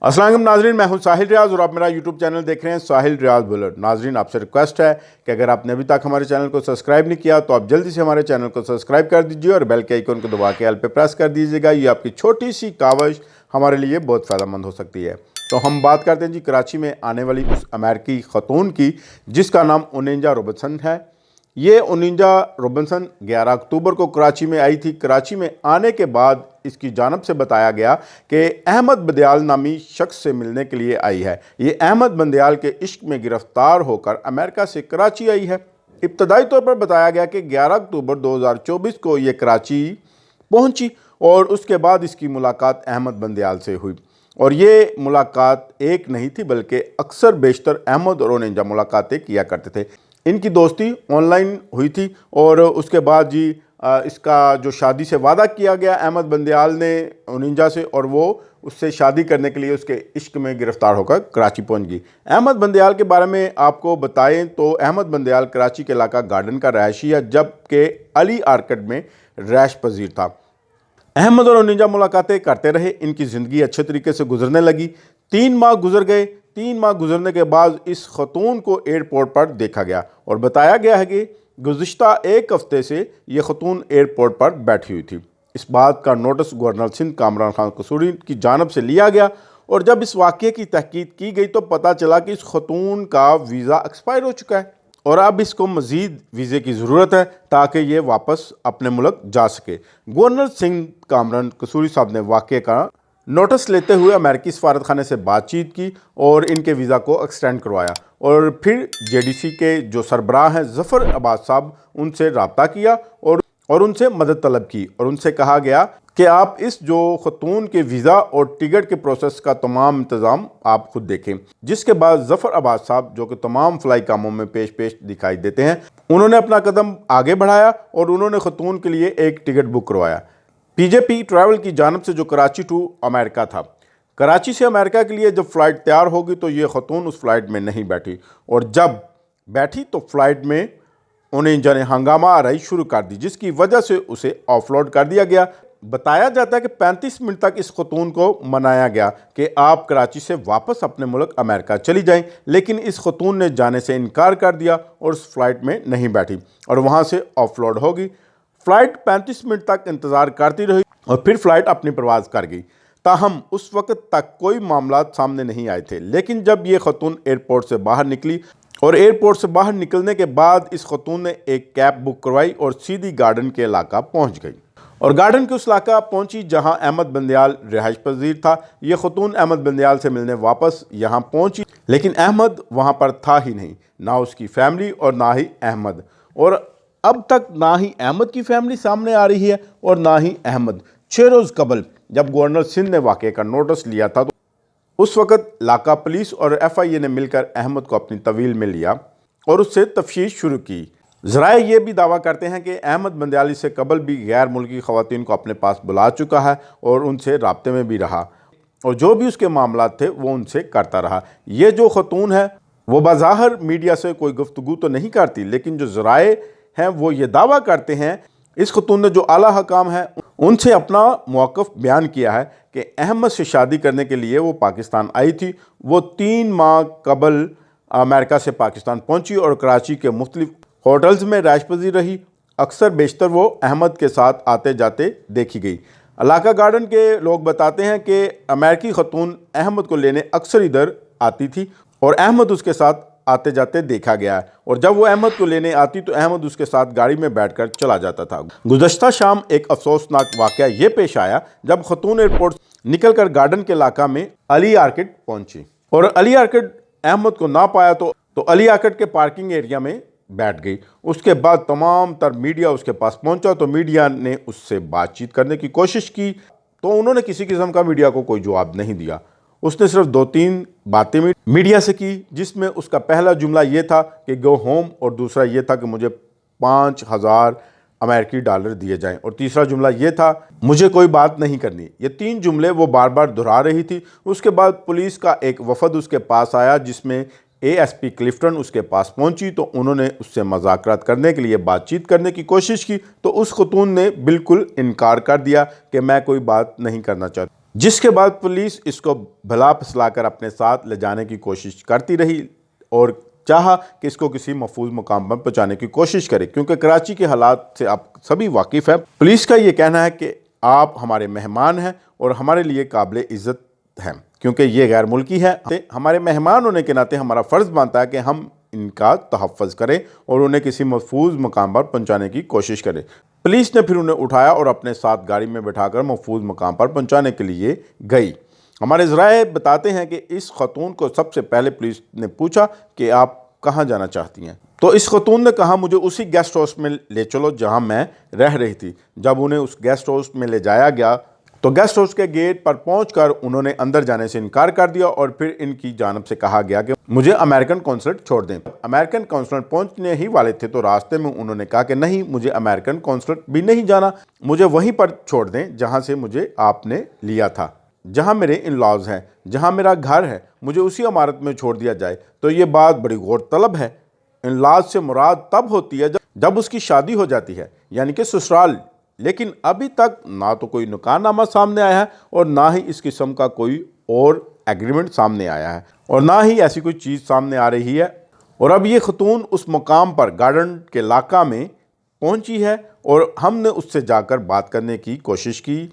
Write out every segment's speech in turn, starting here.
अस्सलाम वालेकुम नाजरीन, मैं हूं साहिल रियाज और आप मेरा यूट्यूब चैनल देख रहे हैं साहिल रियाज बुलेट। नाजरीन, आपसे रिक्वेस्ट है कि अगर आपने अभी तक हमारे चैनल को सब्सक्राइब नहीं किया तो आप जल्दी से हमारे चैनल को सब्सक्राइब कर दीजिए और बेल के आइकन को दबा के ऑल पे प्रेस कर दीजिएगा। ये आपकी छोटी सी काविश हमारे लिए बहुत फ़ायदेमंद हो सकती है। तो हम बात करते हैं जी कराची में आने वाली उस अमेरिकी खतून की जिसका नाम ओनेंजा रॉबर्टसन है। ये ओनेंजा रॉबर्टसन 11 अक्टूबर को कराची में आई थी। कराची में आने के बाद इसकी जानब से बताया गया कि अहमद बंदयाल नामी शख्स से मिलने के लिए आई है। ये अहमद बंदयाल के इश्क में गिरफ्तार होकर अमेरिका से कराची आई है। इब्तदाई तौर पर बताया गया कि 11 अक्टूबर 2024 को ये कराची पहुंची और उसके बाद इसकी मुलाकात अहमद बंदयाल से हुई। और ये मुलाकात एक नहीं थी बल्कि अक्सर बेशतर अहमद और ओनेंजा मुलाकातें किया करते थे। इनकी दोस्ती ऑनलाइन हुई थी और उसके बाद जी इसका जो शादी से वादा किया गया अहमद बंदयाल ने ओनेंजा से, और वो उससे शादी करने के लिए उसके इश्क में गिरफ्तार होकर कराची पहुंच गई। अहमद बंदयाल के बारे में आपको बताएं तो अहमद बंदयाल कराची के इलाका गार्डन का रहायशी है, जबकि अली आर्किड में रैश पजीर था। अहमद और ओनेंजा मुलाकातें करते रहे। इनकी ज़िंदगी अच्छे तरीके से गुजरने लगी। 3 माह गुजर गए। 3 माह गुजरने के बाद इस खतून को एयरपोर्ट पर देखा गया और बताया गया है कि गुज़िश्ता 1 हफ्ते से ये खतून एयरपोर्ट पर बैठी हुई थी। इस बात का नोटिस गवर्नर सिंध कामरान खान कसूरी की जानब से लिया गया और जब इस वाक़े की तहकीक की गई तो पता चला कि इस खतून का वीज़ा एक्सपायर हो चुका है और अब इसको मज़ीद वीज़े की ज़रूरत है ताकि ये वापस अपने मुल्क जा सके। गवर्नर सिंध कामरान कसूरी साहब ने वाक़े का नोटिस लेते हुए अमेरिकी सफारत खाने से बातचीत की और इनके वीज़ा को एक्सटेंड करवाया और फिर जेडीसी के जो सरबराह हैं ज़फ़र अब्बास साहब, उनसे रब्ता किया और उनसे मदद तलब की और उनसे कहा गया कि आप इस जो खतून के वीज़ा और टिकट के प्रोसेस का तमाम इंतज़ाम आप खुद देखें। जिसके बाद ज़फ़र अब्बास साहब, जो कि तमाम फ़लाई कामों में पेश दिखाई देते हैं, उन्होंने अपना कदम आगे बढ़ाया और उन्होंने खतून के लिए एक टिकट बुक करवाया पीजेपी ट्रैवल की जानब से, जो कराची टू अमेरिका था। कराची से अमेरिका के लिए जब फ़्लाइट तैयार होगी तो ये खतून उस फ्लाइट में नहीं बैठी और जब बैठी तो फ्लाइट में ओनेंजा ने हंगामा आराई शुरू कर दी, जिसकी वजह से उसे ऑफलोड कर दिया गया। बताया जाता है कि 35 मिनट तक इस खतून को मनाया गया कि आप कराची से वापस अपने मुल्क अमेरिका चली जाएं, लेकिन इस खतून ने जाने से इनकार कर दिया और उस फ्लाइट में नहीं बैठी और वहाँ से ऑफलोड होगी। फ़्लाइट 35 मिनट तक इंतज़ार करती रही और फिर फ़्लाइट अपनी परवाज़ कर गई। ताहम उस वक़्त तक कोई मामला सामने नहीं आए थे, लेकिन जब ये खतून एयरपोर्ट से बाहर निकली और एयरपोर्ट से बाहर निकलने के बाद इस खतून ने एक कैब बुक करवाई और सीधी गार्डन के इलाका पहुंच गई और गार्डन के उस इलाका पहुंची जहां अहमद बंदयाल रिहाइश पजीर था। ये खतून अहमद बंदयाल से मिलने वापस यहां पहुंची, लेकिन अहमद वहां पर था ही नहीं, ना उसकी फैमिली और ना ही अहमद। और अब तक ना ही अहमद की फैमिली सामने आ रही है और ना ही अहमद। 6 रोज़ कबल जब गवर्नर सिंध ने वाक़े का नोटिस लिया था तो उस वक़्त लाका पुलिस और FIA ने मिलकर अहमद को अपनी तवील में लिया और उससे तफ्तीश शुरू की। ज़राए ये भी दावा करते हैं कि अहमद बंदयाल से कबल भी गैर मुल्की ख़वातीन को अपने पास बुला चुका है और उनसे राब्ते में भी रहा और जो भी उसके मामलात थे वो उनसे करता रहा। ये जो खतून है वो बाज़ाहिर मीडिया से कोई गुफ्तगू तो नहीं करती, लेकिन जो ज़राए हैं वो ये दावा करते हैं इस खतून ने जो आला हकाम है उनसे अपना मौक़िफ़ बयान किया है कि अहमद से शादी करने के लिए वो पाकिस्तान आई थी। वो 3 माह कबल अमेरिका से पाकिस्तान पहुंची और कराची के मुख्तलिफ होटल्स में रैश पजीर रही। अक्सर बेशतर वो अहमद के साथ आते जाते देखी गई। इलाका गार्डन के लोग बताते हैं कि अमेरिकी खतून अहमद को लेने अक्सर इधर आती थी और अहमद उसके साथ आते जाते देखा गया है और जब वो अहमद को लेने आती तो अहमद उसके साथ गाड़ी में बैठकर चला जाता था। गुज़श्ता शाम एक अफसोसनाक वाक़या ये पेश आया जब खतून एयरपोर्ट निकलकर गार्डन के इलाका में अली आर्किड पहुंची और अली आर्किड अहमद को ना पाया तो अली आर्किड के पार्किंग एरिया में बैठ गई। उसके बाद तमाम तर मीडिया उसके पास पहुंचा तो मीडिया ने उससे बातचीत करने की कोशिश की तो उन्होंने किसी किस्म का मीडिया को कोई जवाब नहीं दिया। उसने सिर्फ 2-3 बातें मीडिया से की, जिसमें उसका पहला जुमला ये था कि गो होम और दूसरा ये था कि मुझे 5000 अमेरिकी डॉलर दिए जाएं और तीसरा जुमला ये था मुझे कोई बात नहीं करनी। ये 3 जुमले वो बार बार दोहरा रही थी। उसके बाद पुलिस का एक वफद उसके पास आया जिसमें ASP क्लिफ्टन उसके पास पहुंची तो उन्होंने उससे मज़ाकरात करने के लिए बातचीत करने की कोशिश की तो उस खतून ने बिल्कुल इनकार कर दिया कि मैं कोई बात नहीं करना चाहती। जिसके बाद पुलिस इसको भला फसलाकर अपने साथ ले जाने की कोशिश करती रही और चाहा कि इसको किसी महफूज मुकाम पर पहुंचाने की कोशिश करे, क्योंकि कराची के हालात से आप सभी वाकिफ़ हैं। पुलिस का ये कहना है कि आप हमारे मेहमान हैं और हमारे लिए काबिल इज़्ज़त हैं, क्योंकि ये गैर मुल्की है। हमारे मेहमान होने के नाते हमारा फ़र्ज़ बनता है कि हम इनका तहफ़्फ़ुज़ करें और उन्हें किसी महफूज मुकाम पर पहुँचाने की कोशिश करें। पुलिस ने फिर उन्हें उठाया और अपने साथ गाड़ी में बैठाकर महफूज मुकाम पर पहुँचाने के लिए गई। हमारे ज़राए बताते हैं कि इस खतून को सबसे पहले पुलिस ने पूछा कि आप कहाँ जाना चाहती हैं, तो इस खतून ने कहा मुझे उसी गेस्ट हाउस में ले चलो जहाँ मैं रह रही थी। जब उन्हें उस गेस्ट हाउस में ले जाया गया तो गेस्ट हाउस के गेट पर पहुंचकर उन्होंने अंदर जाने से इनकार कर दिया और फिर इनकी जानिब से कहा गया कि मुझे अमेरिकन कौंसलेट छोड़ दें। अमेरिकन कौंसलेट पहुंचने ही वाले थे तो रास्ते में उन्होंने कहा कि नहीं, मुझे अमेरिकन कौंसलेट भी नहीं जाना, मुझे वहीं पर छोड़ दें जहां से मुझे आपने लिया था, जहां मेरे इन लॉज हैं, जहां मेरा घर है, मुझे उसी इमारत में छोड़ दिया जाए। तो ये बात बड़ी गौरतलब है। इन लॉज से मुराद तब होती है जब उसकी शादी हो जाती है, यानी कि ससुराल। लेकिन अभी तक ना तो कोई नुकाहनामा सामने आया है और ना ही इस किस्म का कोई और एग्रीमेंट सामने आया है और ना ही ऐसी कोई चीज़ सामने आ रही है। और अब ये खतून उस मुकाम पर गार्डन के इलाका में पहुंची है और हमने उससे जाकर बात करने की कोशिश की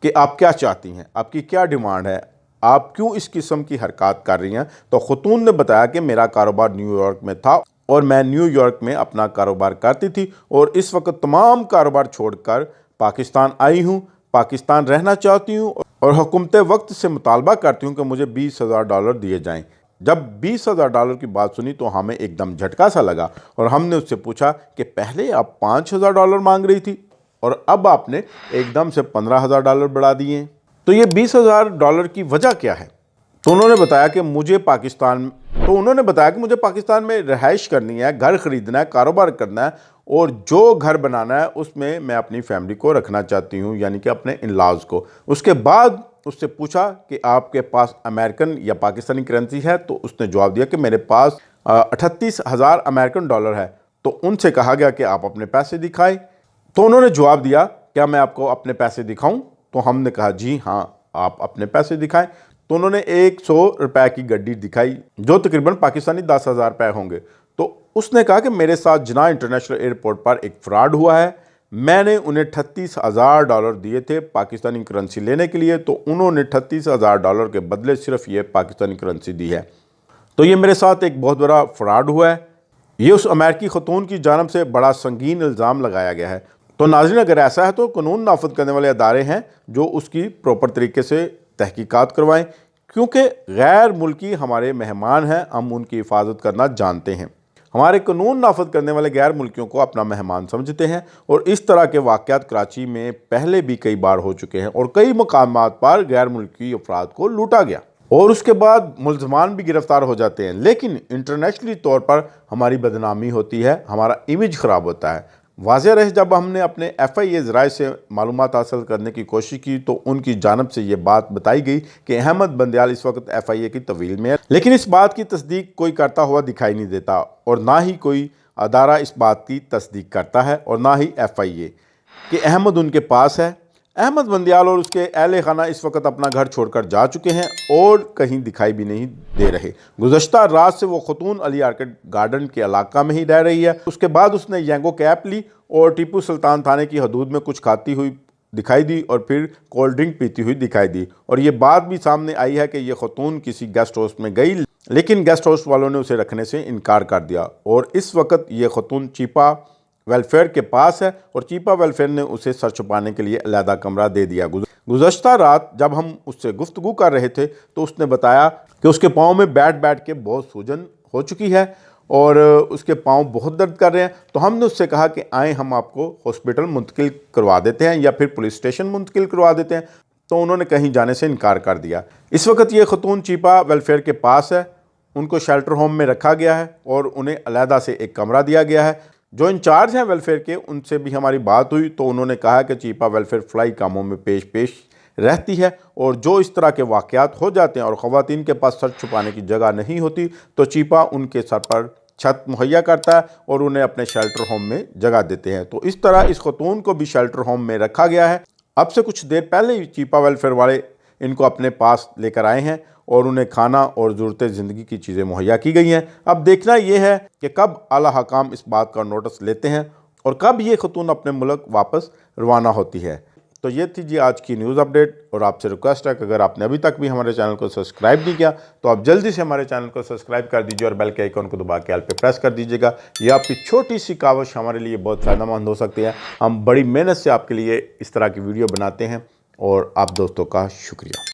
कि आप क्या चाहती हैं, आपकी क्या डिमांड है, आप क्यों इस किस्म की हरकत कर रही हैं। तो खतून ने बताया कि मेरा कारोबार न्यूयॉर्क में था और मैं न्यूयॉर्क में अपना कारोबार करती थी और इस वक्त तमाम कारोबार छोड़कर पाकिस्तान आई हूँ, पाकिस्तान रहना चाहती हूँ और हुकूमत वक्त से मुतालबा करती हूँ कि मुझे $20,000 दिए जाएं। जब $20,000 की बात सुनी तो हमें एकदम झटका सा लगा और हमने उससे पूछा कि पहले आप $5,000 मांग रही थी और अब आपने एकदम से $15,000 बढ़ा दिए, तो ये $20,000 की वजह क्या है। तो उन्होंने बताया कि मुझे पाकिस्तान में रिहाइश करनी है, घर ख़रीदना है, कारोबार करना है और जो घर बनाना है उसमें मैं अपनी फैमिली को रखना चाहती हूँ, यानी कि अपने इन लॉज को। उसके बाद उससे पूछा कि आपके पास अमेरिकन या पाकिस्तानी करेंसी है, तो उसने जवाब दिया कि मेरे पास 38,000 अमेरिकन डॉलर है। तो उनसे कहा गया कि आप अपने पैसे दिखाएं। तो उन्होंने जवाब दिया, क्या मैं आपको अपने पैसे दिखाऊं? तो हमने कहा जी हाँ, आप अपने पैसे दिखाएं। तो उन्होंने 100 रुपए की गड्डी दिखाई जो तकरीबन पाकिस्तानी 10,000 रुपये होंगे। तो उसने कहा कि मेरे साथ जिन्ना इंटरनेशनल एयरपोर्ट पर एक फ्रॉड हुआ है, मैंने उन्हें $38,000 दिए थे पाकिस्तानी करेंसी लेने के लिए, तो उन्होंने $38,000 के बदले सिर्फ ये पाकिस्तानी करेंसी दी है। तो ये मेरे साथ एक बहुत बड़ा फ्रॉड हुआ है। ये उस अमेरिकी खतून की जानब से बड़ा संगीन इल्ज़ाम लगाया गया है। तो नाज़रीन, अगर ऐसा है तो कानून नाफिज करने वाले अदारे हैं जो उसकी प्रॉपर तरीके से तहकीकात करवाएं, क्योंकि गैर मुल्की हमारे मेहमान हैं, हम उनकी हिफाजत करना जानते हैं। हमारे कानून नाफिज करने वाले गैर मुल्कियों को अपना मेहमान समझते हैं और इस तरह के वाक़यात कराची में पहले भी कई बार हो चुके हैं और कई मकामात पर गैर मुल्की अफराद को लूटा गया और उसके बाद मुल्ज़मान भी गिरफ्तार हो जाते हैं। लेकिन इंटरनेशनली तौर पर हमारी बदनामी होती है, हमारा इमेज ख़राब होता है। वाज़ेह रहे, जब हमने अपने FIA ज़राए से मालूमात हासिल करने की कोशिश की तो उनकी जानब से ये बात बताई गई कि अहमद बंदियाल इस वक्त FIA की तवील में है, लेकिन इस बात की तस्दीक कोई करता हुआ दिखाई नहीं देता और ना ही कोई अदारा इस बात की तस्दीक करता है और ना ही FIA कि अहमद उनके पास है। अहमद बंदियाल और उसके अहले खाना इस वक्त अपना घर छोड़कर जा चुके हैं और कहीं दिखाई भी नहीं दे रहे। गुज़श्ता रात से वो खतून अली आर्किड गार्डन के इलाका में ही रह रही है। उसके बाद उसने यंगो कैप ली और टीपू सुल्तान थाने की हदूद में कुछ खाती हुई दिखाई दी और फिर कोल्ड ड्रिंक पीती हुई दिखाई दी। और ये बात भी सामने आई है कि ये खतून किसी गेस्ट हाउस में गई, लेकिन गेस्ट हाउस वालों ने उसे रखने से इनकार कर दिया और इस वक्त ये खतून चीपा वेलफेयर के पास है और चीपा वेलफेयर ने उसे सर छुपाने के लिए अलहदा कमरा दे दिया। गुज़श्ता रात जब हम उससे गुफ्तगू कर रहे थे तो उसने बताया कि उसके पाँव में बैठ बैठ के बहुत सूजन हो चुकी है और उसके पाँव बहुत दर्द कर रहे हैं। तो हमने उससे कहा कि आए हम आपको हॉस्पिटल मुंतकिल करवा देते हैं या फिर पुलिस स्टेशन मुंतकिल करवा देते हैं। तो उन्होंने कहीं जाने से इनकार कर दिया। इस वक्त ये खतून चीपा वेलफेयर के पास है, उनको शेल्टर होम में रखा गया है और उन्हें अलहदा से एक कमरा दिया गया है। जो इंचार्ज हैं वेलफेयर के, उनसे भी हमारी बात हुई तो उन्होंने कहा कि चीपा वेलफेयर फ्लाई कामों में पेश रहती है और जो इस तरह के वाक़यात हो जाते हैं और ख़वातीन के पास सर छुपाने की जगह नहीं होती तो चीपा उनके सर पर छत मुहैया करता है और उन्हें अपने शेल्टर होम में जगह देते हैं। तो इस तरह इस खतून को भी शेल्टर होम में रखा गया है। अब से कुछ देर पहले ही चीपा वेलफेयर वाले इनको अपने पास लेकर आए हैं और उन्हें खाना और ज़रूरत ज़िंदगी की चीज़ें मुहैया की गई हैं। अब देखना ये है कि कब आला हकाम इस बात का नोटिस लेते हैं और कब ये खतून अपने मुल्क वापस रवाना होती है। तो ये थी जी आज की न्यूज़ अपडेट और आपसे रिक्वेस्ट है कि अगर आपने अभी तक भी हमारे चैनल को सब्सक्राइब नहीं किया तो आप जल्दी से हमारे चैनल को सब्सक्राइब कर दीजिए और बेल के आइकन को दबा के ऑल पे प्रेस कर दीजिएगा। ये आपकी छोटी सी काविश हमारे लिए बहुत फ़ायदेमंद हो सकती है। हम बड़ी मेहनत से आपके लिए इस तरह की वीडियो बनाते हैं और आप दोस्तों का शुक्रिया।